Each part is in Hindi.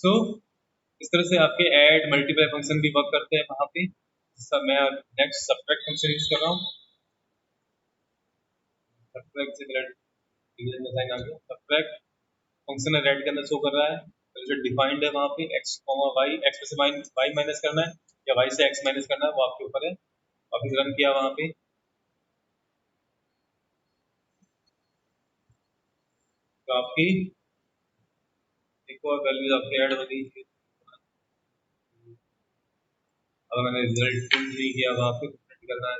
सो इस तरह से आपके ऐड मल्टीप्लाई फंक्शन भी वर्क करते हैं वहाँ पे। सब मैं नेक्स्ट सब्ट्रैक्ट फंक्शन यूज कर रहा हूँ। सब्ट्रैक्ट से डिवीजन का साइन आ गया। सब्ट्रैक्ट फंक्शन रेड के अंदर शो कर रहा है, तो डिफाइंड है वहाँ पे x, y, x में से y माइनस करना है या y से x माइनस करना है, वो आपके ऊपर है। वापिस रन किया वहाँ पे, तो आपकी एक और वैल्यूज आपकी ऐड हो गई। अगर मैंने रिजल्ट प्रिंट नहीं किया वहाँ पे, प्रिंट करना है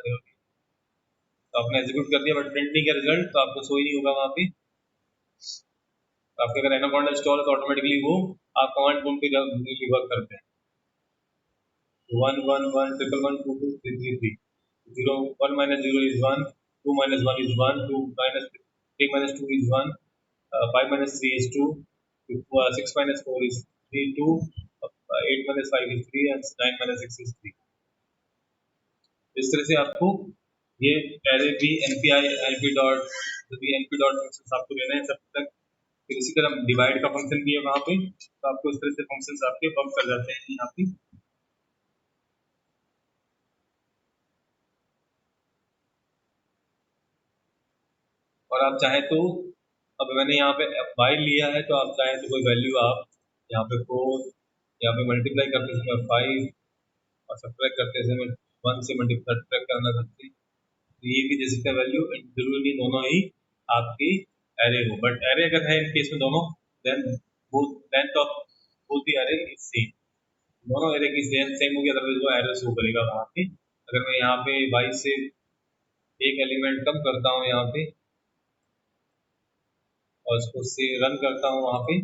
तो आपने एग्जीक्यूट कर दिया बट प्रिंट नहीं किया रिजल्ट, तो आपको शो ही नहीं होगा वहाँ पे। तो आपके अगर एनाकोंडा इंस्टॉल है तो ऑटोमेटिकली वो आप कमांड प्रोम्प्ट पे वर्क करते हैं। 1 1 1 triple 1 2 2 3 3 3 0 1 minus 0 is 1, 2 minus 1 is 1, 2 minus 3 minus 2 is 1, 5 minus 3 is 2, 6 minus 4 is 3 2, 8 minus 5 is 3 and 9 minus 6 is 3। इस तरह से आपको ये एरे भी np dot np dot function आपको लेना है सब तक। फिर इसी तरह डिवाइड का फंक्शन भी है वहाँ पे, तो आपको इस तरह से फंक्शंस आपके वर्क कर जाते हैं यहाँ पे। और आप चाहे तो अब मैंने यहाँ पे y लिया है, तो आप चाहे तो कोई वैल्यू आप यहाँ पे 4, यहाँ पे मल्टीप्लाई करते समय 5 और सब्ट्रैक्ट करते समय 1 से सब्ट्रैक्ट करना सकते हैं, तो ये भी दे सकते हैं वैल्यू। जरूरी नहीं दोनों ही आपकी एरे हो, बट एरे अगर है इन केस में दोनों, then both length of both the array is same. दोनों एरे की लेंथ सेम होगी, अदरवाइज वो एरे शो करेगा वहाँ पे। अगर मैं यहाँ पे y से एक एलिमेंट कम करता हूँ यहाँ पे और उसको से रन करता हूँ वहाँ पे,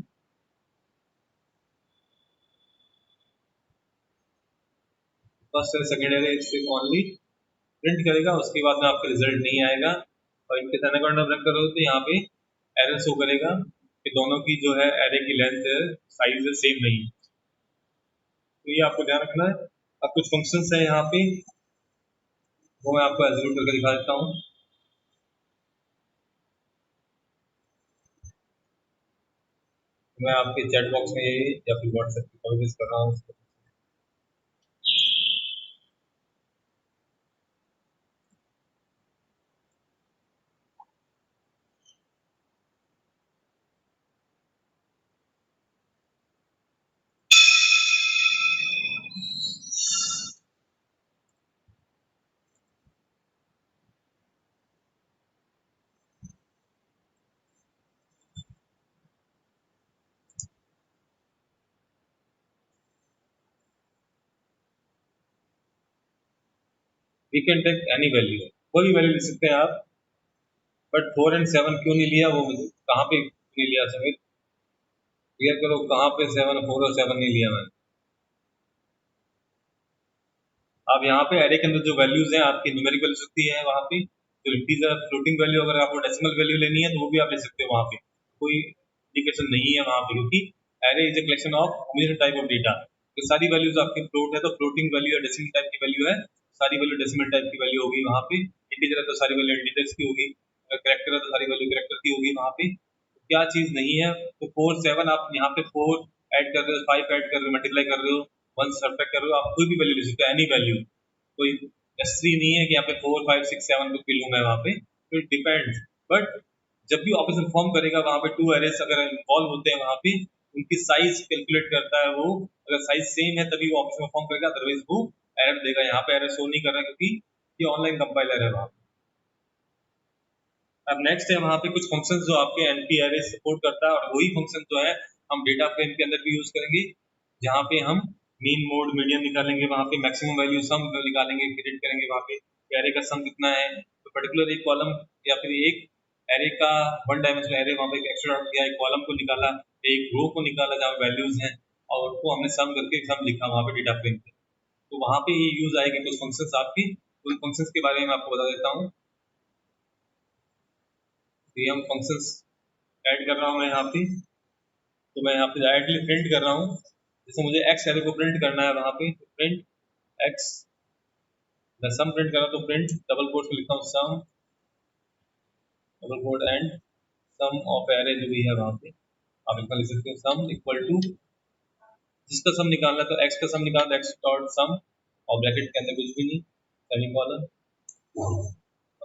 फर्स्ट और सेकेंड एरे सिर्फ ओनली प्रिंट करेगा, उसके बाद में आपका रिजल्ट नहीं आएगा। और इनके साथ अगर रन करोगे तो यहाँ पे एरर शो करेगा कि दोनों की जो है एरे की लेंथ साइज सेम नहीं है। तो ये आपको ध्यान रखना है। अब कुछ फंक्शंस है यहाँ पे, वो मैं आपको एग्जीक्यूट करके दिखा देता हूँ। मैं आपके चैट बॉक्स में या फिर व्हाट्सएप पे कॉल कर रहा हूँ। We can take any value, कोई भी वैल्यू ले सकते हैं आप, बट 4 and 7 क्यों नहीं लिया, वो मुझे कहाँ पे नहीं लिया समीर, क्लियर करो कहाँ पे 7 4 और 7 नहीं लिया मैंने। आप यहाँ पे एरे के अंदर जो वैल्यूज हैं आपकी न्यूमेरिक वैल्यू सकती है वहाँ पे, जो इंटीजर फ्लोटिंग वैल्यू अगर आपको डेसिमल वैल्यू लेनी है तो वो भी आप ले सकते हो वहाँ पे, कोई इंडिकेशन नहीं है वहाँ पे, क्योंकि array is a collection of combination type of data. तो सारी वैल्यूज आपकी फ्लोट है तो फ्लोटिंग वैल्यू या डेसिमल टाइप की वैल्यू है, सारी वैल्यू डेसिमल टाइप की वैल्यू होगी वहाँ पे। इंटीजर है तो सारी वैल्यू इंटीजर्स की होगी, कैरेक्टर है तो सारी वैल्यू कैरेक्टर की होगी वहाँ पे। तो क्या चीज नहीं है, तो 4 7 आप यहाँ पे 4 ऐड कर रहे हो, 5 ऐड कर रहे हो, मल्टीप्लाई कर रहे हो, 1 सब्ट्रैक्ट कर रहे हो, आप कोई भी वैल्यू ले सकते हो, एनी वैल्यू। कोई नेसेसरी नहीं है कि यहाँ पे 4 5 6 7 को लूँ मैं वहाँ पे, तो इट डिपेंड्स। बट जब भी ऑपरेशन फॉर्म करेगा वहाँ पे 2 एरेस अगर इन्वॉल्व होते हैं वहाँ पे, उनकी साइज कैलकुलेट करता है वो, अगर साइज सेम है तभी वो ऑपरेशन फॉर्म करेगा, अदरवाइज वो एरर देगा। यहाँ पे एरर शो नहीं कर रहा क्योंकि ये ऑनलाइन कंपाइलर है वहाँ पे। अब नेक्स्ट है वहाँ पे कुछ फंक्शंस जो आपके एनपी एरे सपोर्ट करता है, और वही फंक्शन जो है हम डेटा फ्रेम के अंदर भी यूज करेंगे, जहाँ पे हम मीन मोड मीडियन निकालेंगे, वहाँ पे मैक्सिमम वैल्यू सम निकालेंगे, क्रिएट करेंगे वहाँ पे एरे का सम कितना है। तो पर्टिकुलर एक कॉलम या फिर एक एरे का वन डायमेंशनल एरे, वहाँ पे एक एक्स्ट्रा डॉट किया, एक कॉलम को निकाला, एक रो को निकाला जहाँ वैल्यूज हैं, और उसको हमने सम करके सम लिखा वहाँ पे डेटा फ्रेम पे। तो वहाँ पे ये यूज आएगी कुछ फंक्शंस आपकी, उन फंक्शंस के बारे में आपको बता देता हूँ। ये हम फंक्शंस ऐड कर रहा हूँ मैं यहाँ पे, तो मैं यहाँ पे डायरेक्टली प्रिंट कर रहा हूँ। जैसे मुझे एक्स एरे को प्रिंट करना है वहाँ पे, तो प्रिंट एक्स, मैं सम प्रिंट कर रहा हूँ तो प्रिंट डबल कोट में लिखता हूँ sum double quote and sum of array जो भी है वहाँ पे आप इसका लिख सकते हो, सम इक्वल टू जिसका सम निकालना है तो x का सम निकालना, x डॉट सम, और ब्रैकेट के अंदर कुछ भी नहीं, सेमीकोलन।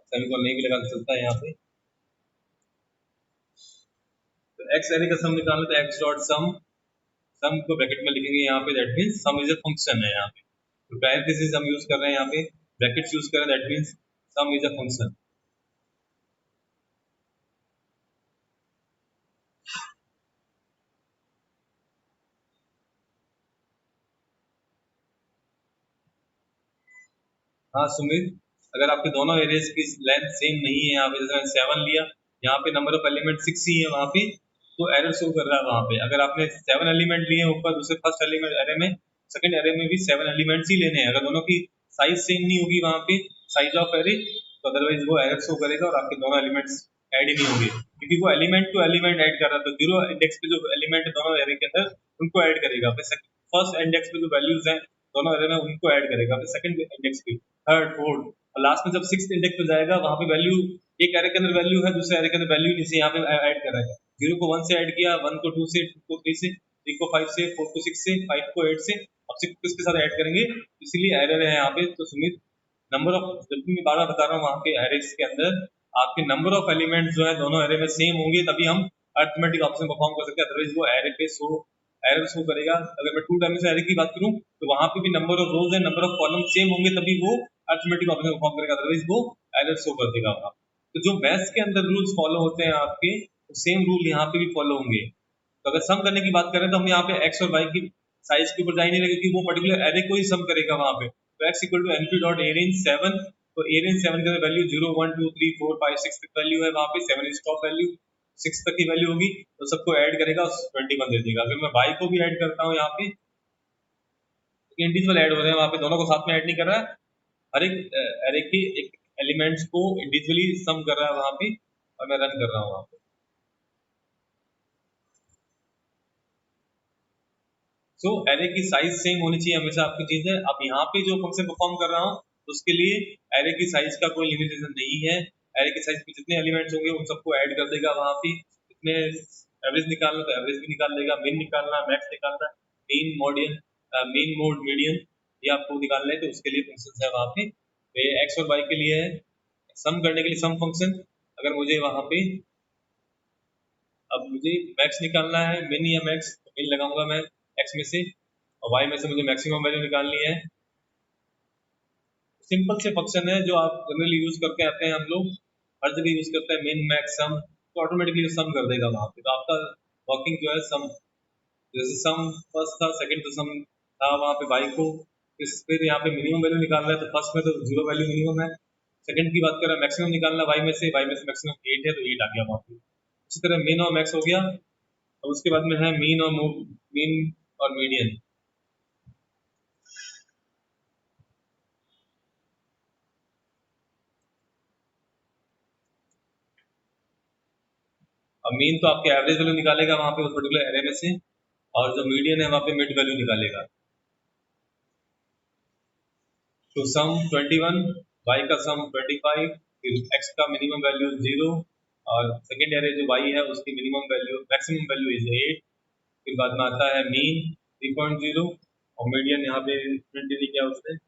सेमीकोलन नहीं भी लगा चलता है यहाँ पे। तो x एरे का सम निकालना तो x डॉट सम, सम को ब्रैकेट में लिखेंगे यहाँ पे, that means some is a function है यहाँ पे। तो पैरेंथेसिस हम यूज कर रहे हैं यहाँ पे, ब्रैकेट्स यूज कर रहे हैं, that means some is a function. हाँ सुमित, अगर आपके दोनों एरेज की लेंथ सेम नहीं है, यहाँ पे जैसे मैंने 7 लिया, यहाँ पे नंबर ऑफ एलिमेंट 6 ही है वहाँ पे, तो एरर शो कर रहा है वहाँ पे। अगर आपने 7 एलिमेंट लिए ऊपर, दूसरे फर्स्ट एलिमेंट एरे में, सेकंड एरे में भी 7 एलिमेंट्स ही लेने हैं। अगर दोनों की साइज सेम नहीं होगी वहाँ पे, साइज ऑफ एरे, तो अदरवाइज वो एरर शो करेगा और आपके दोनों एलिमेंट्स ऐड ही नहीं होंगे, क्योंकि वो एलिमेंट टू एलिमेंट ऐड कर रहा है। तो जीरो इंडेक्स पे जो एलिमेंट है दोनों एरे के अंदर, उनको ऐड करेगा। फिर फर्स्ट इंडेक्स पे जो वैल्यूज हैं दोनों एरे में, उनको ऐड करेगा। फिर सेकंड इंडेक्स पे, थर्ड, फोर्थ, और लास्ट में जब सिक्स इंडेक्स पे जाएगा, वहां पे वैल्यू, एक एरे के अंदर वैल्यू है, दूसरे एरे के अंदर वैल्यू नहीं, यहाँ पे ऐड कर रहा है। जीरो को 1 से ऐड किया, 1 को 2 से, 2 को 3 से, 3 को 5 से, 4 को 6 से, 5 को 8 से, अब 6 को इसके साथ ऐड करेंगे, इसीलिए एरर है यहाँ पे। तो सुमित, नंबर ऑफ, जब भी मैं बार बार बता रहा हूँ, वहाँ पे एरेस के अंदर आपके नंबर ऑफ एलिमेंट्स जो है दोनों एरे में सेम होंगे, तभी हम अरिथमेटिक ऑपरेशन परफॉर्म कर सकते हैं। अदरवाइज वो एरे पे शो, एरर शो करेगा। अगर मैं 2 डायमेंशनल एरे की बात करूं, तो वहां पे भी नंबर ऑफ रोज है, नंबर ऑफ कॉलम सेम होंगे, तभी वो अरिथमेटिक ऑपरेशन परफॉर्म करेगा, अदरवाइज वो एरर शो कर देगा वहां। तो जो मैथ्स के अंदर रूल्स फॉलो होते हैं आपके, तो सेम रूल यहाँ पे भी फॉलो होंगे। तो अगर सम करने की बात करें, तो हम यहाँ पे एक्स और वाई की साइज के ऊपर जा ही नहीं रहे, क्योंकि वो पर्टिकुलर एरे को ही सम करेगा वहां पे। तो x equal to np dot a range 7, तो ए रेंज 7 के वैल्यू 0 1 2 3 4 5 6 तक वैल्यू है वहां पे, 7 इज टॉप वैल्यू, 6 तक की वैल्यू होगी, तो सबको ऐड करेगा, 21 दे देगा। अगर मैं वाई को भी ऐड करता हूँ यहाँ पे, इंडिविजुअल ऐड हो रहे हैं वहां पे, दोनों को साथ में ऐड नहीं कर रहा है, हर एक एरे के एक एलिमेंट्स को इंडिविजुअली सम कर रहा है वहां पे, और मैं रन कर रहा हूँ वहां पे। सो एरे की साइज सेम होनी चाहिए हमेशा आपकी चीज है। अब यहाँ पे जो फंक्शन परफॉर्म कर रहा हूँ, उसके लिए एरे की साइज का कोई लिमिटेशन नहीं है। एरे की साइज में जितने एलिमेंट्स होंगे उन सबको ऐड कर देगा वहां पे। इतने एवरेज निकालना तो एवरेज भी निकाल देगा, मिन निकालना, मैक्स निकालना, मीन मॉडियन, मीन मोड मीडियन, ये आपको निकालना है, तो उसके लिए फंक्शन है वहां पे। तो ये एक्स और वाई के लिए है, सम करने के लिए सम फंक्शन। अगर मुझे वहां पे, अब मुझे मैक्स निकालना है, मिन या मैक्स, तो मिन लगाऊंगा मैं एक्स में से, और वाई में से मुझे मैक्सिमम वैल्यू निकालनी है। सिंपल से फंक्शन है जो आप जनरली यूज करके आते हैं, हम लोग हर जगह यूज करते हैं, मिन मैक्स सम, तो ऑटोमेटिकली सम कर देगा वहां पे। तो आपका वर्किंग जो है सम, जैसे सम फर्स्ट था, सेकंड तो सम था वहां पे वाई को, फिर यहाँ पे मिनिमम वैल्यू निकालना है, तो फर्स्ट में तो जीरो वैल्यू मिनिमम है। सेकंड की बात करें, मैक्सिमम निकालना वाई में से, मैक्सिमम 8 है, तो 8 आ गया वहां पे। उसी तरह मिन और मैक्स हो गया। और उसके बाद में है मीन और मीन और मीडियन। अब मीन तो आपके एवरेज वैल्यू निकालेगा वहां पे उस पर्टिकुलर एरे में से, और जो मीडियन है वहां पे मिड वैल्यू निकालेगा। तो सम 21, वाई का सम 25, फिर एक्स का मिनिमम वैल्यू 0, और सेकेंड एरे जो वाई है उसकी minimum value, maximum value is 8। फिर बाद में आता है मीन 3.0, और मीडियन यहाँ पे 20 किया उसने।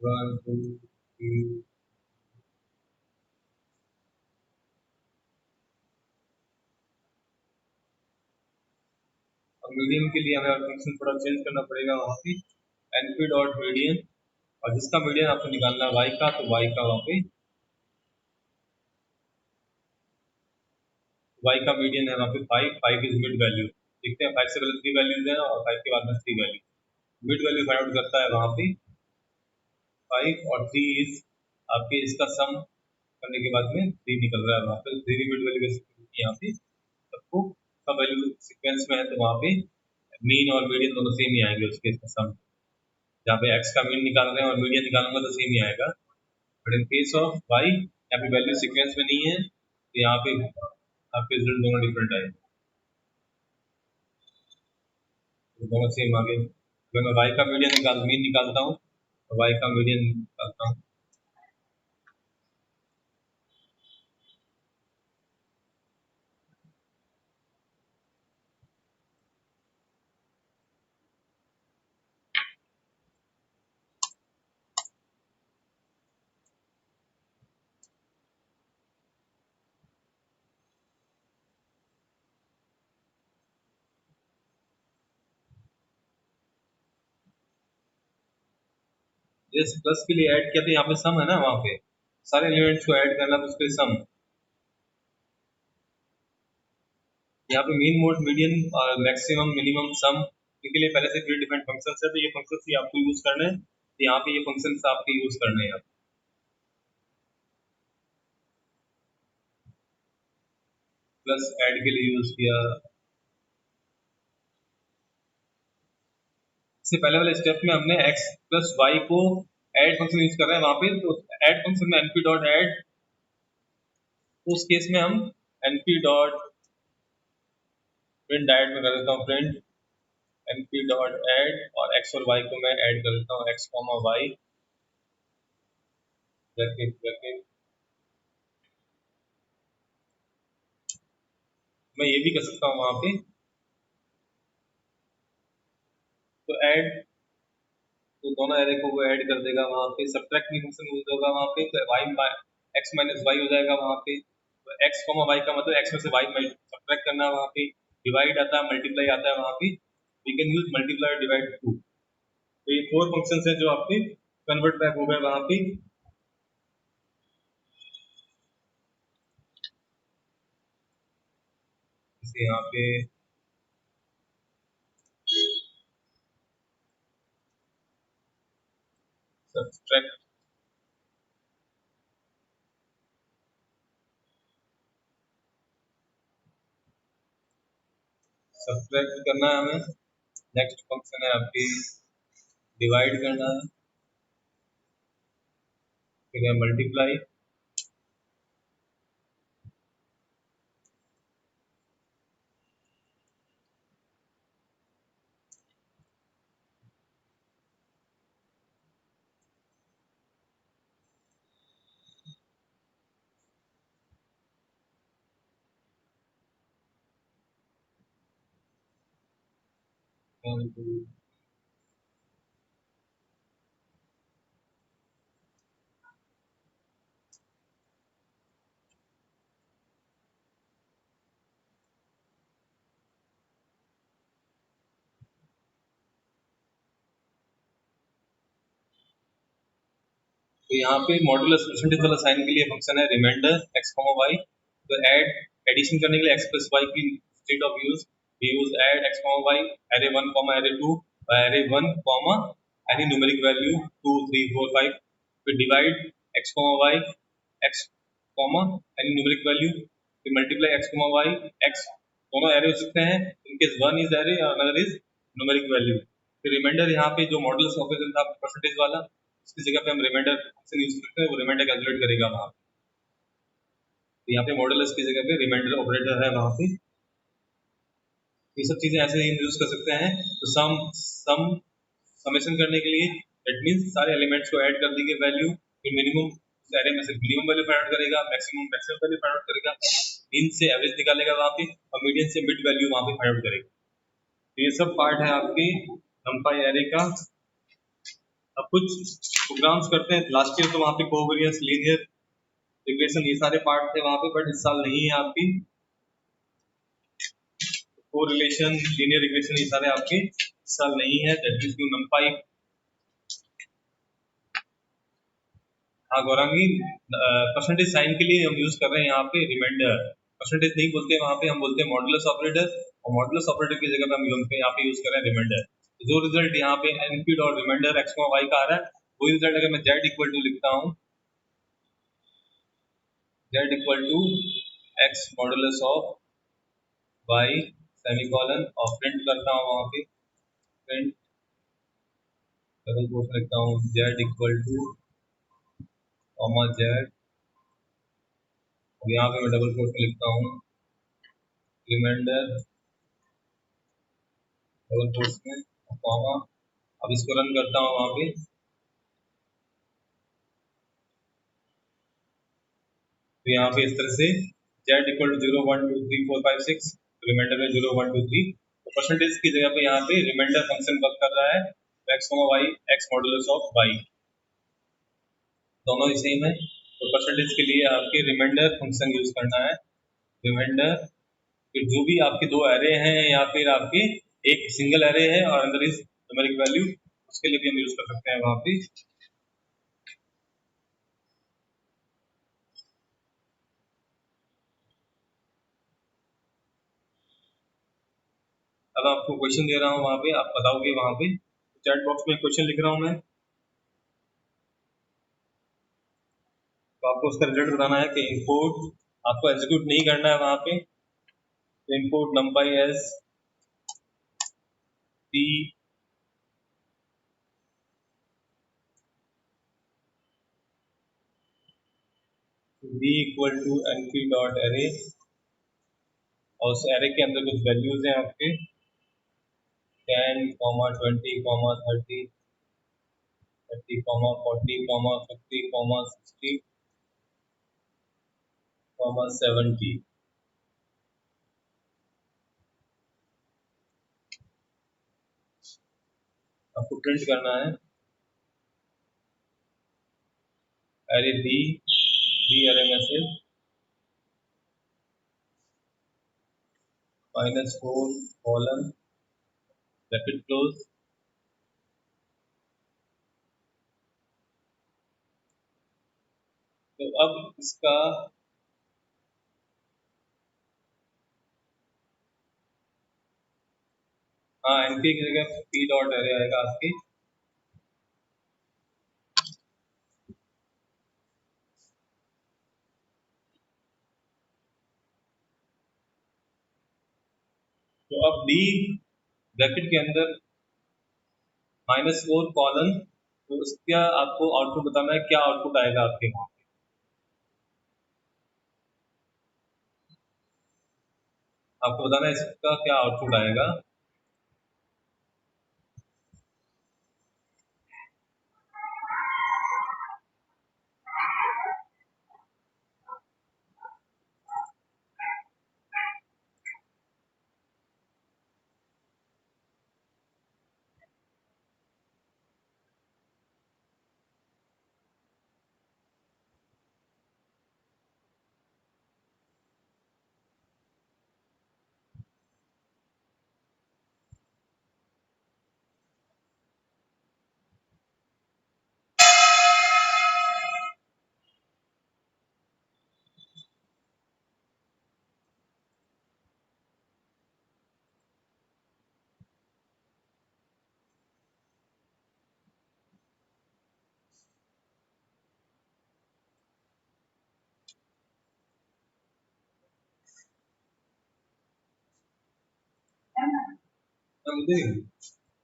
One two three. और मीडियन के लिए हमें फंक्शन थोड़ा चेंज करना पड़ेगा वहाँ पे, एनपी डॉट मीडियन, और जिसका मीडियन आपको निकालना है वाई का, तो वाई का वहाँ पे, वाई का मीडियन है वहाँ पे 5, 5 इज मिड वैल्यू। देखते हैं 5 से पहले 3 वैल्यूज हैं, और 5 के बाद में 3 value, mid value find out करता है वहाँ पे 5, और 3 इज आपके, इसका सम करने के बाद में 3 निकल रहा है वहाँ पे। 3 मिड वैल्यू यहाँ पे सबको, सब वैल्यू सीक्वेंस में है, तो वहाँ पे मीन और मीडियन दोनों सेम ही आएंगे उसके, इसका सम। जहाँ पे x का मीन निकाल रहे हैं और मीडियन निकालूंगा तो सेम ही आएगा। But in case of y यहाँ पे वैल्यू सीक्वेंस में नहीं है तो यहाँ पे आपके रिजल्ट दोनों डिफरेंट आए, तो दोनों सेम आ गए। अगर मैं y का मीन निकालता हूँ तो y का मीडियन निकालता हूँ। जिस प्लस के लिए ऐड किया था यहाँ पे सम है ना, वहाँ पे सारे एलिमेंट्स को ऐड करना तो उसके सम। यहाँ पे मीन मोड मीडियन और मैक्सिमम मिनिमम सम इनके लिए पहले से प्री डिफाइंड फंक्शंस है, तो ये फंक्शंस ही आपको यूज करने हैं। तो यहाँ पे ये फंक्शंस आपके यूज करने हैं। प्लस ऐड के लिए यूज किया। इससे पहले वाले स्टेप में हमने x प्लस वाई को ऐड फंक्शन यूज कर रहे हैं वहां पे, तो ऐड फंक्शन में np डॉट ऐड, उस केस में हम np डॉट प्रिंट डायरेक्ट में कर देता हूँ प्रिंट np डॉट ऐड और x और y को मैं ऐड कर देता हूँ x comma y bracket bracket. मैं ये भी कर सकता हूँ वहां पे, तो ऐड, तो दोनों एरे को वो ऐड कर देगा वहां पे। सब्ट्रैक्ट भी फंक्शन यूज होगा वहां पे, तो y x माइनस वाई हो जाएगा वहां पे। तो x कॉमा वाई का मतलब x में से y सब्ट्रैक्ट करना है वहां पे। डिवाइड आता है, मल्टीप्लाई आता है वहां पे, we can use multiply divide two. तो ये 4 फंक्शंस है जो आपके कन्वर्ट बैक हो गए वहां पे। जैसे यहाँ पे सब्ट्रैक्ट, सब्ट्रैक्ट करना है हमें। नेक्स्ट फंक्शन है आपकी डिवाइड करना है, फिर है मल्टीप्लाई। तो यहाँ पे मॉडुलस परसेंटेज वाला साइन के लिए फंक्शन है रिमाइंडर x कॉमा वाई। तो ऐड, एडिशन करने के लिए x प्लस वाई की state of use, we use add x comma y array 1 comma array 2 by array 1 comma any numeric value 2 3 4 5। फिर divide x comma y x comma any numeric value, फिर multiply x comma y x, दोनों array हो सकते हैं, इनकेस one is array और another is numeric value। फिर रिमाइंडर यहाँ पे जो मॉडुलस ऑपरेशन था परसेंटेज वाला, उसकी जगह पे हम रिमाइंडर फंक्शन यूज करते हैं, वो रिमाइंडर कैलकुलेट करेगा वहाँ पे। तो यहाँ पे मॉडुलस की जगह पे रिमाइंडर ऑपरेटर है वहाँ पे। ये सब चीजें ऐसे ही यूज कर सकते हैं। तो सम समेशन करने के लिए दैट मींस सारे एलिमेंट्स को ऐड कर देंगे वैल्यू, फिर मिनिमम उस एरे में से मिनिमम वैल्यू फाइंड आउट करेगा, maximum maximum value find out करेगा, मीन से एवरेज निकालेगा वहाँ पे, और मीडियन से मिड वैल्यू वहाँ पे फाइंड आउट करेगा। तो ये सब पार्ट है आपकी नंपाई एरे का। अब कुछ प्रोग्राम्स करते हैं, लास्ट ईयर तो वहाँ पे कोवेरियंस लीनियर रिग्रेशन ये सारे पार्ट थे वहाँ पे, बट इस साल नहीं है आपकी। कोरिलेशन लीनियर रिग्रेशन ये सारे आपके इस साल नहीं है, दैट मींस यू नंपाई। हाँ गौरांगी, परसेंटेज साइन के लिए हम यूज कर रहे हैं यहाँ पे रिमाइंडर। परसेंटेज नहीं बोलते वहाँ पे, हम बोलते हैं मॉडुलस ऑपरेटर, और मॉडुलस ऑपरेटर की जगह पे हम यहाँ पे यूज कर रहे हैं रिमाइंडर। तो जो रिजल्ट यहाँ पे np dot remainder x y का आ रहा है, वही रिजल्ट अगर मैं जेड इक्वल टू लिखता हूँ, z equal to x modulus of y semicolon, और प्रिंट करता हूँ वहाँ पे प्रिंट डबल कोट लिखता हूँ z equal to comma z, और यहाँ पे मैं डबल कोट में लिखता हूँ रिमाइंडर डबल कोट्स में कॉमा। अब इसको रन करता हूँ वहाँ पे, तो यहाँ पे इस तरह से जेड इक्वल टू 0 1 2 3 4 5 6, रिमाइंडर में 0 1 2 3, तो परसेंटेज की जगह पे यहाँ पे रिमाइंडर फंक्शन वर्क कर रहा है, x comma y x modulus of y, दोनों ही सेम है। तो परसेंटेज के लिए आपके रिमाइंडर फंक्शन यूज करना है। रिमाइंडर फिर जो भी आपके दो एरे हैं या फिर आपके एक सिंगल एरे है और अंदर इज न्यूमेरिक वैल्यू, उसके लिए भी हम यूज कर सकते हैं वहां पे। अब आपको क्वेश्चन दे रहा हूँ वहां पे, आप बताओगे वहां पे, चैट बॉक्स में क्वेश्चन लिख रहा हूँ मैं, तो आपको उसका रिजल्ट बताना है कि इनपुट आपको एग्जीक्यूट नहीं करना है वहां पे, तो input numpy as P b equal to n P dot array, और उस एरे के अंदर कुछ वैल्यूज हैं आपके 10 20 30 30 40 50 60 70, आपको प्रिंट करना है एरे बी, बी एरे में से -4 कॉलन ब्रैकेट क्लोज, तो अब इसका हाँ एनपी की जगह पी डॉट एरे आएगा आपकी, तो अब डी ब्रैकेट के अंदर -4 कॉलन, तो उसका आपको आउटपुट बताना है, क्या आउटपुट आएगा आपके वहां पे, आपको बताना है इसका क्या आउटपुट आएगा।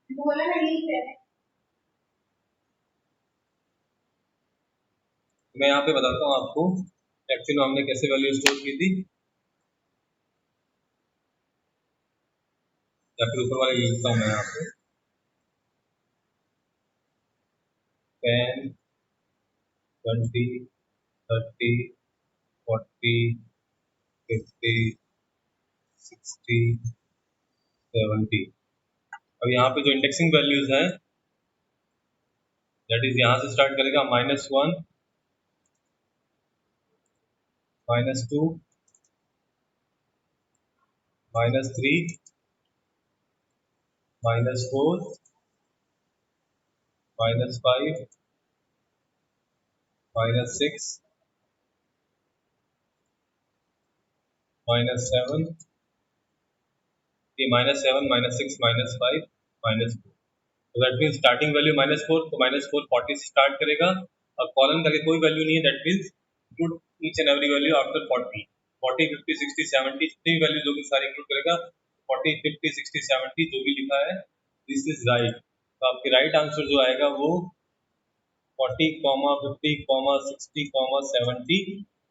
बोला नहीं, मैं यहाँ पे बताता हूँ आपको एक्चुअली हमने कैसे वैल्यू स्टोर की थी, या फिर ऊपर वाले लिखता हूँ मैं यहाँ पे 10 20 30 40 50 60 70। अब यहाँ पे जो इंडेक्सिंग वैल्यूज हैं, दैट इज यहाँ से स्टार्ट करेगा -1 -2 -3 -4 -5 -6 -7, ये -7 -6 -5 -4, तो दैट मीन स्टार्टिंग वैल्यू -4, तो -4 40 से स्टार्ट करेगा, और कॉलन का कोई वैल्यू नहीं है, that means include each and every value after 40 40 50 60 70 जितनी वैल्यूज होगी सारी इंक्लूड करेगा, 40 50 60 70 जो भी लिखा है दिस इज राइट। तो आपके राइट आंसर जो आएगा वो 40, 50, 60, 70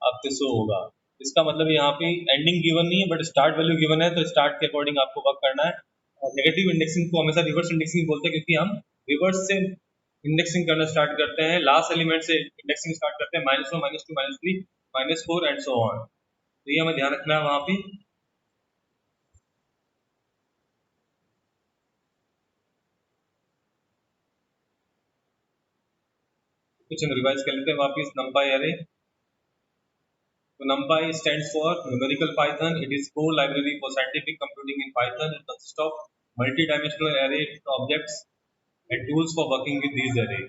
आपके शो होगा। इसका मतलब यहाँ पे एंडिंग गिवन नहीं है बट स्टार्ट वैल्यू गिवन है, तो स्टार्ट के अकॉर्डिंग आपको वर्क करना है। और नेगेटिव इंडेक्सिंग को हमेशा रिवर्स इंडेक्सिंग बोलते हैं, क्योंकि हम रिवर्स से इंडेक्सिंग करना स्टार्ट करते हैं, लास्ट एलिमेंट से इंडेक्सिंग स्टार्ट करते हैं, -1, -2, -3, -4 एंड सो ऑन। तो ये हमें ध्यान रखना है वहाँ पे। कुछ हम रिवाइज कर लेते हैं वापिस numpy array। So NumPy stands for numerical Python. It is core library for scientific computing in Python. It consists of multi-dimensional array objects and tools for working with these arrays.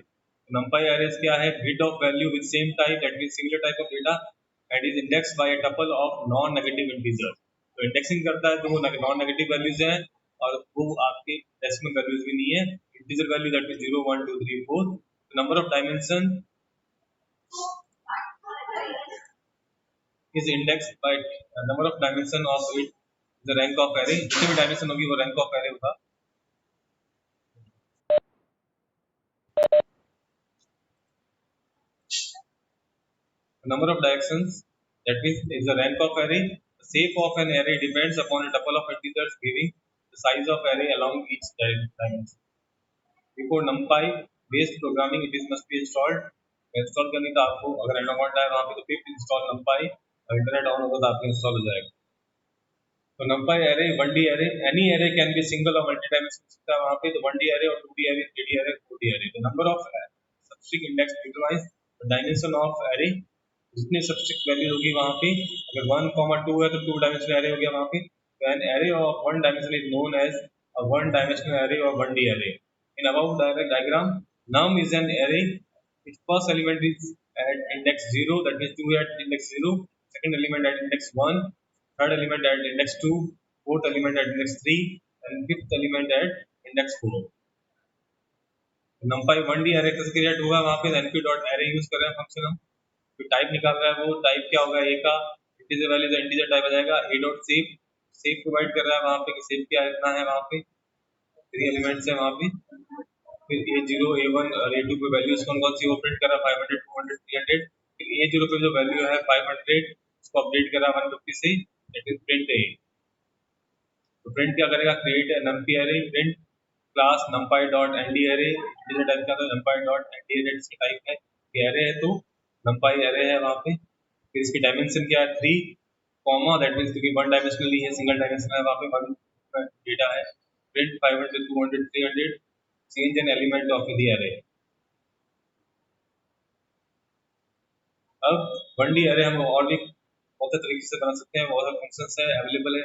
NumPy arrays क्या है? Grid of value with same type, that means singular type of data, and is indexed by a tuple of non-negative integers. तो indexing करता है तो वो non-negative values हैं और वो आपके decimal values भी नहीं है। Integer value that is 0, 1, 2, 3, 4. The number of dimension is indexed by number of dimension of it, the rank of array। जितनी भी dimension होगी वो rank of array होगा। The number of directions, that means is the rank of array। The shape of an array depends upon a tuple of integers giving the size of array along each dimension। Before NumPy based programming it is must be installed। Install करने का आपको अगर एंड्रॉइड है वहाँ पे तो फिर इंस्टॉल NumPy, और इंटरनेट ऑन होगा तो आपको इंस्टॉल हो जाएगा। तो NumPy array 1D array, any array can be single or multi-dimensional सकता है वहाँ पे। तो 1D array और 2D array, 3D array, 4D array। The number of substring index determines the dimension of array। जितनी substring वैल्यू होगी वहाँ पे, अगर 1, 2 है तो 2 dimensional array हो गया वहाँ पे। तो an array of 1 dimension is known as a 1 dimensional array or 1D array। In above diagram, num is an array its first element is at index 0, that means 2 at index 0, second element at index 1, third element at index 2, fourth element at index 3, and fifth element at index 4। NumPy 1D array कैसे क्रिएट होगा वहाँ पे np डॉट array यूज कर रहे हैं फंक्शन हम। तो टाइप निकाल रहा है वो टाइप क्या होगा a का, इंटीजर वैल्यू का इंटीजर टाइप आ जाएगा। a dot save, save provide कर रहा है वहाँ पे कि सेव क्या इतना है वहाँ पे, 3 एलिमेंट्स है वहाँ पे। फिर a0, a1 और a2 पे वैल्यूज कौन कौन सी वो प्रिंट कर रहा है, 500, 200, 300। फिर a0 पे जो वैल्यू है 500 उसको अपडेट कर रहा है 150 से, दैट इज प्रिंट a। तो प्रिंट क्या करेगा, create numpy array, print class numpy dot nd array, integer type का, तो numpy डॉट nd array इसकी टाइप है कि array है तो numpy array है वहाँ पे। फिर इसकी डायमेंशन क्या है 3, कॉमा, दैट मींस क्योंकि 1 डायमेंशनल नहीं है, सिंगल डायमेंशनल है वहाँ पे, 1 डेटा है। Print 500, 200, 300, change an element of the array। अब 1D array हम और भी बहुत से तरीके से बना सकते हैं, बहुत सारे फंक्शंस है अवेलेबल है।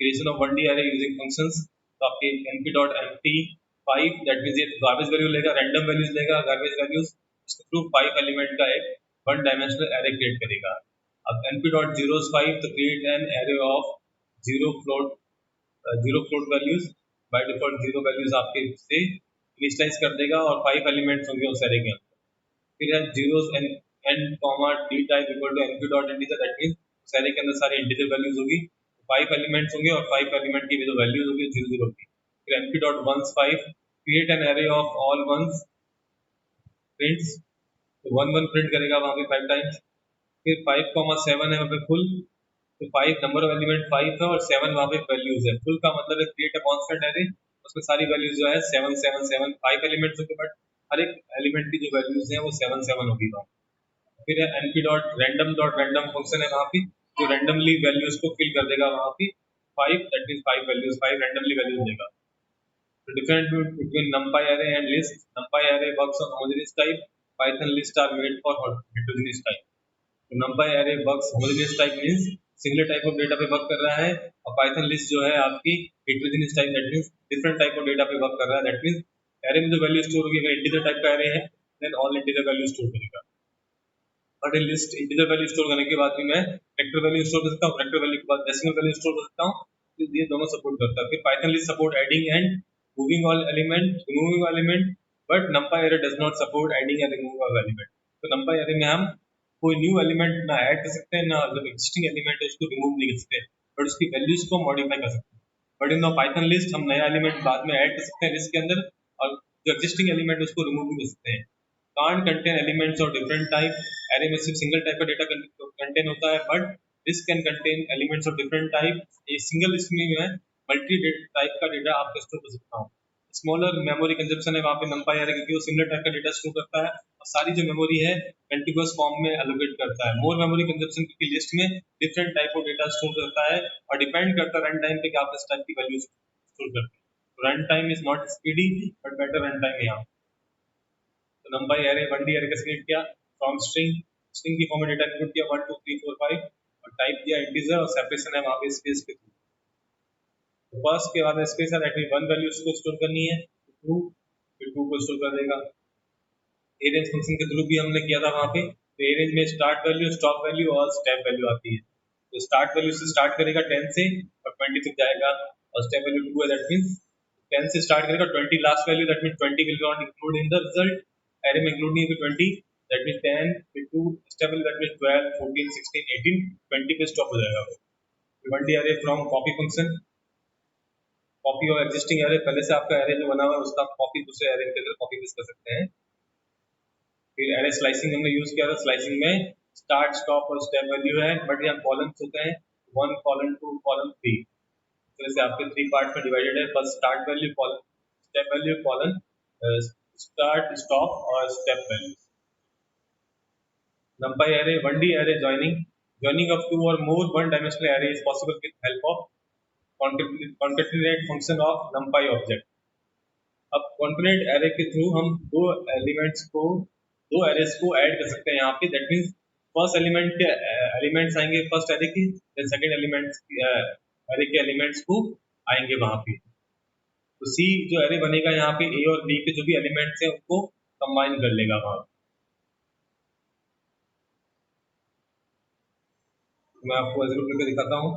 Creation of 1D array using functions, तो आपके np.empty5 दैट मींस ये गार्बेज वैल्यू लेगा, रैंडम वैल्यूज लेगा, गार्बेज वैल्यूज, इसके थ्रू 5 एलिमेंट का एक 1 डायमेंशनल array क्रिएट करेगा। अब np.zeros5 तो create an array of zero float values, by default zero values आपके से इनिशियलाइज कर देगा और 5 एलिमेंट्स होंगे उस array के अंदर। फिर है zeros n comma d type equal to np dot integer, that means उस array के अंदर सारी इंटीजर वैल्यूज होगी, 5 एलिमेंट्स होंगे और 5 एलिमेंट की जो वैल्यूज होगी 0 0 की। फिर np dot ones 5 create an array of all ones, prints, तो 1 1 प्रिंट करेगा वहां पे 5 टाइम्स। फिर 5 7 है वहां पे फुल, तो 5 नंबर ऑफ एलिमेंट 5 है और 7 वहां पे वैल्यूज है। फुल का मतलब है क्रिएट अ कांस्टेंट array, उसमें सारी वैल्यूज जो है 7 7 7 5 एलिमेंट्स होंगे बट हर एक एलिमेंट की जो वैल्यूज है वो 7 7 होगी वहां। फिर है np.random फंक्शन है वहाँ पे, जो रैंडमली वैल्यूज को फिल कर देगा वहाँ पे 5, that means 5 values, 5 randomly values देगा। तो different between numpy array and list, numpy array works on homogeneous type, python list are made for heterogeneous type। तो numpy array works homogeneous type means single type of data पे वर्क कर रहा है, और पाइथन लिस्ट जो है आपकी heterogeneous type, that means different type of data पे वर्क कर रहा है। दैट मींस array में जो वैल्यू स्टोर होगी, अगर इंटीजर टाइप का array है then all integer value store करेगा। But list integer value store करने के बाद भी मैं वेक्टर वैल्यू स्टोर कर सकता हूँ, वेक्टर वैल्यू के बाद डेसिमल वैल्यू स्टोर कर सकता हूँ। तो ये दोनों सपोर्ट करता है। फिर Python list support adding and moving all element, removing all element, but numpy array does not support adding and removing all element. तो numpy array में हम कोई न्यू एलिमेंट ना ऐड कर सकते हैं, ना जो एग्जिस्टिंग एलिमेंट है उसको रिमूव नहीं कर सकते, बट उसकी वैल्यूज को मॉडिफाई कर सकते हैं। बट इन पाइथन लिस्ट हम नया एलिमेंट बाद में ऐड कर सकते हैं लिस्ट के अंदर, और जो एग्जिस्टिंग एलिमेंट उसको रिमूव भी कर सकते हैं। Can't contain elements of different type, array में सिर्फ सिंगल टाइप का डेटा कंटेन होता है, but this can contain elements of different type. ये सिंगल इसमें है मल्टी टाइप का डेटा आप स्टोर कर सकता हूँ। स्मॉलर मेमोरी कंजप्शन है वहाँ पे नंपाई एरे, क्योंकि वो सिमिलर टाइप का डेटा स्टोर करता है और सारी जो मेमोरी है कंटिन्यूअस फॉर्म में एलोकेट करता है। मोर मेमोरी कंजप्शन की लिस्ट में different type of data store करता है और डिपेंड करता है रन टाइम पे कि आप इस टाइप की वैल्यू स्टोर करते हैं। Run time is not speedy but better run time यहाँ। तो नंबर एरे 1D एरे का सिलेक्ट किया, फ्रॉम स्ट्रिंग, स्ट्रिंग की फॉर्म में डेटा इनपुट किया 1 2 3 4 5 और टाइप किया इंटीजर और सेपरेशन है वहां पे स्पेस के थ्रू। तो फर्स्ट के बाद स्पेस है, दैट मीन वन वैल्यू उसको स्टोर करनी है, टू फिर टू को स्टोर कर देगा। अरेंज फंक्शन के थ्रू भी हमने किया था वहां पे। तो अरेंज में स्टार्ट वैल्यू, स्टॉप वैल्यू और स्टेप वैल्यू आती है। तो स्टार्ट वैल्यू से स्टार्ट करेगा 10 से और 20 तक जाएगा और स्टेप वैल्यू 2 है, दैट मींस 10 से स्टार्ट करेगा 20 last value, that means 20 will not include in the result. Array में इंक्लूड नहीं है 20, दैट मींस 10 फिर 2 स्टेप वैल्यू, दैट मींस 12 14 16 18 20 पे स्टॉप हो जाएगा। 1D array from copy function, copy और एग्जिस्टिंग एरे, पहले से आपका एरे जो बना हुआ है उसका कॉपी दूसरे एरे के अंदर कॉपी पेस्ट कर सकते हैं। फिर एरे स्लाइसिंग हमने यूज किया था, स्लाइसिंग में स्टार्ट स्टॉप और स्टेप वैल्यू है, बट यहाँ कॉलम्स होते हैं 1 कॉलम 2 कॉलम 3, तो जैसे आपके 3 पार्ट में डिवाइडेड है। First start value, colon step value, colon start stop और step value. numpy array 1D array joining of two or more one dimensional array is possible with help of concatenate function of numpy object। अब कॉन्करेंट एरे के थ्रू हम दो एरेस को ऐड कर सकते हैं यहाँ पे। दैट मींस फर्स्ट एलिमेंट के एलिमेंट्स आएंगे फर्स्ट एरे के, देन सेकंड एलिमेंट्स एरे के एलिमेंट्स को आएंगे वहां पे। तो सी जो एरे बनेगा यहाँ पे ए और बी के जो भी एलिमेंट्स हैं उनको कंबाइन कर लेगा वहां। मैं आपको एग्जीक्यूट करके दिखाता हूँ।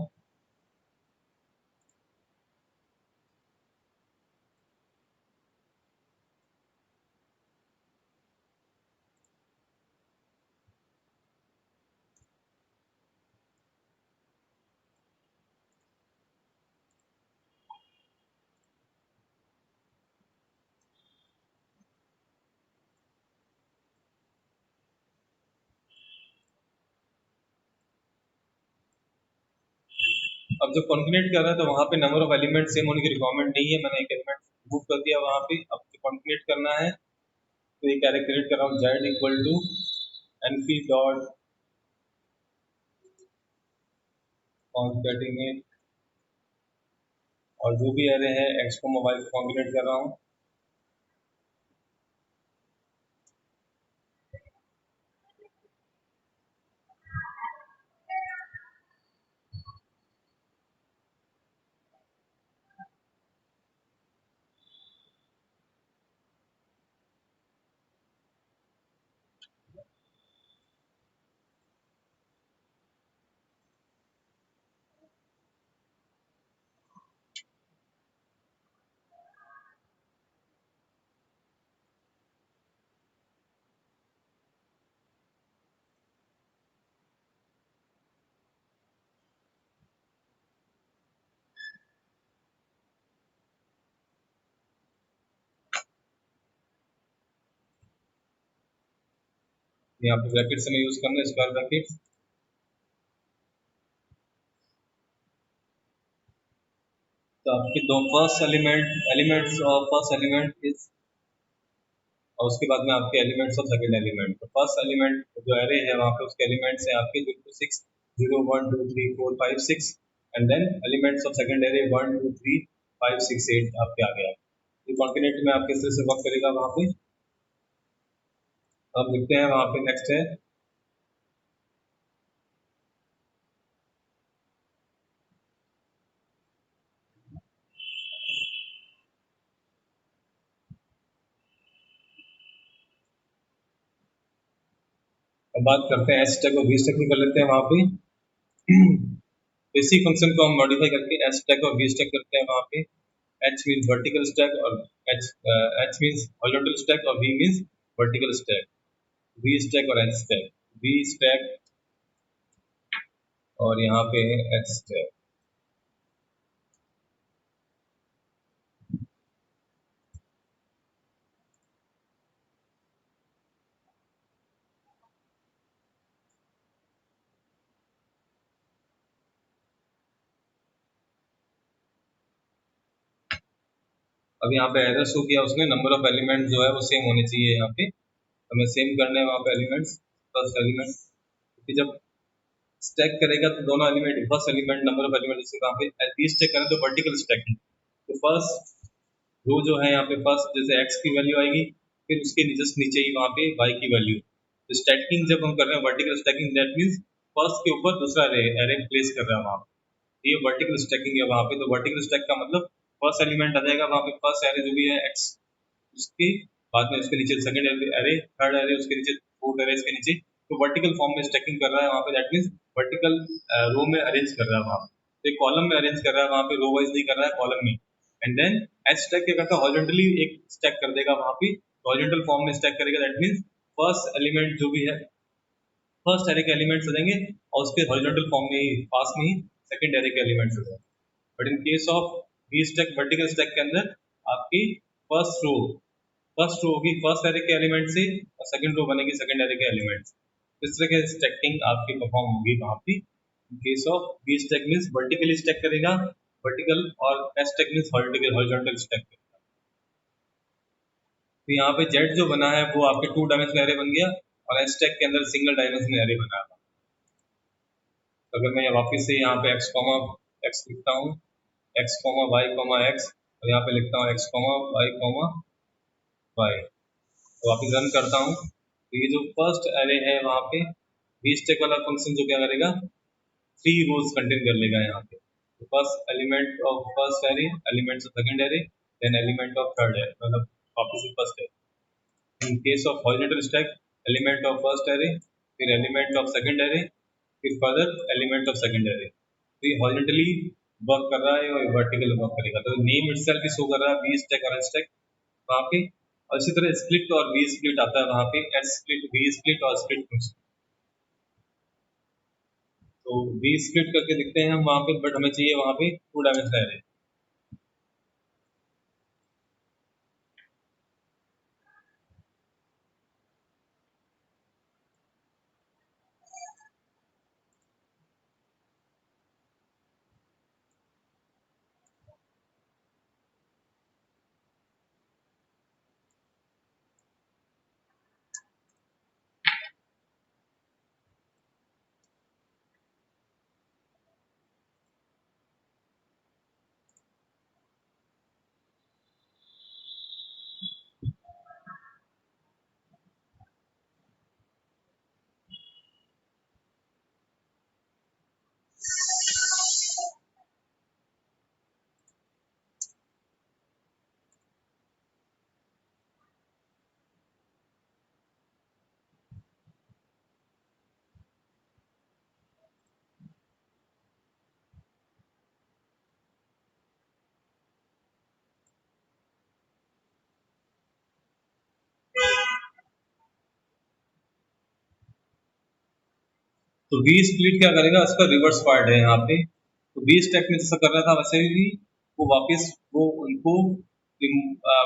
अब जब कॉन्कनेट कर रहा है तो वहां पे नंबर ऑफ एलिमेंट सेम होने की रिक्वायरमेंट नहीं है, मैंने एक एलिमेंट मूव कर दिया वहां पे। अब जो कॉन्कनेट करना है तो एक एरे क्रिएट कर रहा हूँ, z equal to np dot concatenate और जो भी एरे है x को मोबाइल को कॉन्कनेट कर रहा हूँ। यहाँ पे ब्रैकेट से मैं यूज करना है स्क्वायर ब्रैकेट। तो आपके दो फर्स्ट एलिमेंट्स और फर्स्ट एलिमेंट इज, और उसके बाद में आपके एलिमेंट्स ऑफ सेकंड एलिमेंट। तो फर्स्ट एलिमेंट जो एरे है वहाँ पे उसके एलिमेंट्स हैं आपके 6 0 1 2 3 4 5 6 and then elements of second array 1 2 3 5 6 8 आपके आ गया। ये कॉन्कैटिनेट में आप किस तरह से वर्क करेगा वहाँ पे अब लिखते हैं। वहाँ पे नेक्स्ट है अब बात करते हैं एच टैग और वी टैग भी कर लेते हैं वहाँ पे। इसी फंक्शन को हम मॉडिफाई करके एच टैग और वी टैग करते हैं वहाँ पे। एच मीन्स वर्टिकल स्टैक और एच मीन्स हॉरिजॉन्टल स्टैक और v means vertical stack. V stack और एच स्टैक, वी स्टैक और यहाँ पे एच स्टैक। अब यहाँ पे एरर शो किया उसने, नंबर ऑफ एलिमेंट जो है वो सेम होने चाहिए यहाँ पे, हमें सेम करने हैं वहाँ पे एलिमेंट्स, फर्स्ट एलिमेंट, क्योंकि जब स्टैक करेगा तो दोनों element, first element number of element, जैसे वहाँ पे बी स्टैक करें तो वर्टिकल स्टैकिंग, तो फर्स्ट रो जो है यहाँ पे फर्स्ट जैसे x की वैल्यू आएगी, फिर उसके जस्ट नीचे ही वहाँ पे y की वैल्यू, तो स्टैकिंग जब हम कर रहे हैं vertical stacking, that means first के ऊपर दूसरा एरे प्लेस कर रहा है वहाँ पे, ये वर्टिकल स्टैकिंग है वहाँ पे। तो वर्टिकल स्टैक का मतलब फर्स्ट एलिमेंट आ जाएगा वहाँ पे, फर्स्ट एरे जो भी है x, उसके बाद में उसके नीचे सेकंड एरे, थर्ड एरे उसके नीचे, फोर्थ एरे इसके नीचे, तो वर्टिकल फॉर्म में स्टैकिंग कर रहा है वहाँ पे, दैट मींस वर्टिकल रो में अरेंज कर रहा है वहाँ पे, तो एक कॉलम में अरेंज कर रहा है वहाँ पे, रो वाइज नहीं कर रहा है, कॉलम में। एंड देन एच स्टैक क्या करता है, हॉरिजॉन्टली एक स्टैक कर देगा वहाँ पे, हॉरिजॉन्टल फॉर्म में स्टैक करेगा, दैट मींस फर्स्ट एलिमेंट जो भी है, फर्स्ट एरे के एलिमेंट्स आ जाएंगे और उसके हॉरिजॉन्टल फॉर्म में ही, पास में ही सेकंड एरे के एलिमेंट्स आ जाएंगे। But in case of v stack vertical stack के अंदर आपकी फर्स्ट रो होगी फर्स्ट एरे के एलिमेंट से, और सेकंड रो बनेगी सेकंड एरे के एलिमेंट से, इस तरह की स्टैकिंग आपकी परफॉर्म होगी वहाँ पे। In case of v stack means vertically stack करेगा वर्टिकल, और s stack means horizontal stack करेगा। तो यहाँ पे जेड जो बना है वो आपके 2 डायमेंशनल एरे बन गया, और एस स्टैक के अंदर सिंगल डायमेंशनल एरे बना था। तो अगर मैं वापस से यहाँ पे एक्स लिखता हूँ, एक्स कॉमा वाई एक्स, और यहाँ पे लिखता हूँ एक्स कॉमा वाई, तो वापस रन करता हूँ, तो ये जो फर्स्ट एरे है वहाँ पे वी स्टैक वाला फंक्शन जो क्या करेगा, 3 रोज कंटेन कर लेगा यहाँ पे, तो first element of first array, elements of second array, then element of third array, मतलब वापस से first array. In case of horizontal stack, element of first array, फिर एलिमेंट ऑफ सेकंड एरे, फिर further element of second array, तो ये हॉरिजॉन्टली वर्क कर रहा है और वर्टिकल वर्क करेगा, तो नेम इटसेल्फ भी शो कर रहा है वी स्टैक और एस स्टैक वहाँ पे। और इसी तरह स्प्लिट और वी स्प्लिट आता है वहाँ पे, एस स्प्लिट, वी स्प्लिट और स्प्लिट फंक्शन, तो वी स्प्लिट करके दिखते हैं हम वहाँ पे, बट हमें चाहिए वहाँ पे 2 डायमेंशनल एरे। तो वी स्प्लिट क्या करेगा, उसका रिवर्स पार्ट है यहाँ पे, तो वी स्टैक में जैसा कर रहा था वैसे ही वो वापस वो उनको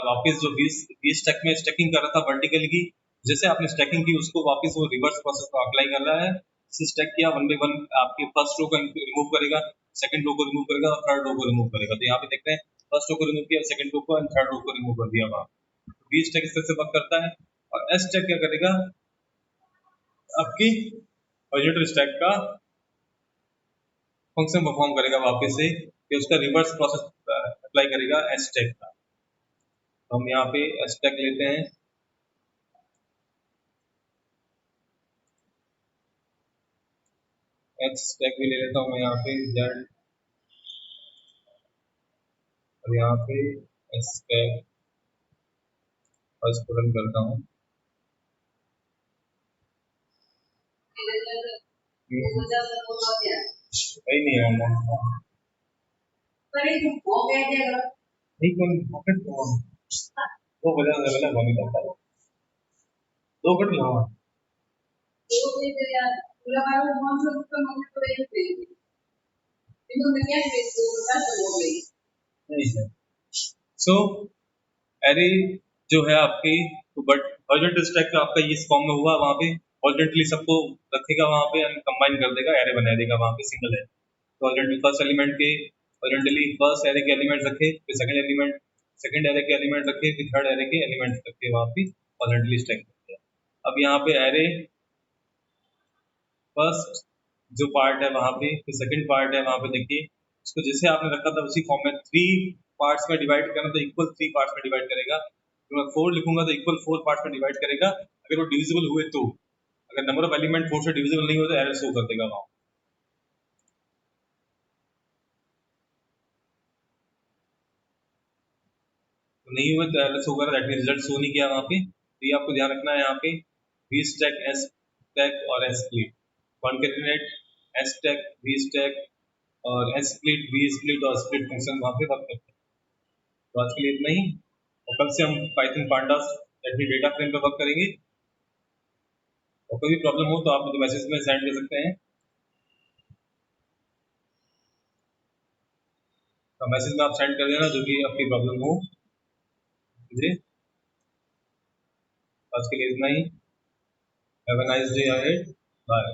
वापस जो वी स्टैक में स्टैकिंग कर रहा था वर्टिकल की, जैसे आपने स्टैकिंग की उसको वापस वो रिवर्स प्रोसेस को अप्लाई कर रहा है, जैसे स्टैक किया वन बाई वन आपके फर्स्ट रो को रिमूव करेगा, सेकंड रो को रिमूव करेगा और थर्ड रो को रिमूव करेगा, तो यहाँ पे देखते हैं फर्स्ट रो को रिमूव किया, सेकंड रो को एंड थर्ड रो को रिमूव कर दिया वहाँ। वी स्टैक इस तरह से वर्क करता है। और एस स्टैक क्या करेगा, आपकी हॉरिजॉन्टल स्टैक का फंक्शन परफॉर्म करेगा वापस से, कि उसका रिवर्स प्रोसेस अप्लाई करेगा एस स्टैक का। तो हम यहाँ पे एस स्टैक लेते हैं, एच स्टैक भी ले लेता हूँ मैं यहाँ पे जेड, और यहाँ पे एस स्टैक, और इसको रन करता हूँ। कहीं नहीं है वो बजा वाला वही करता है, 2 घंटे हाँ नहीं है। सो एरे जो है आपकी, तो बट हॉरिजॉन्टल स्टैक का आपका इस फॉर्म में हुआ, वहाँ पे हॉरिजॉन्टली सबको रखेगा वहाँ पे एंड कंबाइन कर देगा, एरे बना देगा वहाँ पे सिंगल है, तो हॉरिजॉन्टल फर्स्ट एलिमेंट के हॉरिजॉन्टली फर्स्ट एरे के एलिमेंट रखे, फिर सेकंड एलिमेंट, सेकंड एरे के एलिमेंट रखे फिर थर्ड एरे के एलिमेंट रखे वहां पे हॉरिजॉन्टली स्टैक करते हैं। अब यहाँ पे एरे फर्स्ट जो पार्ट है वहां पे, फिर सेकंड पार्ट है वहां पे देखिए, उसको जैसे आपने रखा था उसी फॉर्म में थ्री पार्ट्स में डिवाइड करना तो इक्वल थ्री पार्ट्स में डिवाइड करेगा। तो मैं फोर लिखूंगा तो इक्वल फोर पार्ट्स में डिवाइड करेगा। अगर वो डिविजिबल हुए तो, अगर नंबर ऑफ एलिमेंट फोर से डिविजिबल नहीं हो तो एरर शो कर देगा वहां। तो नहीं हुए तो एरर शो कर, दैट मीन रिजल्ट शो नहीं किया वहां पे। तो ये आपको ध्यान रखना है यहाँ पे वी स्टैक एस स्टैक और s split, concatenate s stack v stack और एस स्प्लिट वी स्प्लिट और स्प्लिट फंक्शन वहां पे वर्क करते हैं। तो आज के लिए इतना ही, और कल से हम Python pandas that mean data frame पे वर्क करेंगे। और कोई भी प्रॉब्लम हो तो आप मुझे मैसेज में सेंड कर सकते हैं, तो मैसेज में आप सेंड कर देना जो भी आपकी प्रॉब्लम हो मुझे। आज के लिए इतना ही। Have a nice day ahead, bye.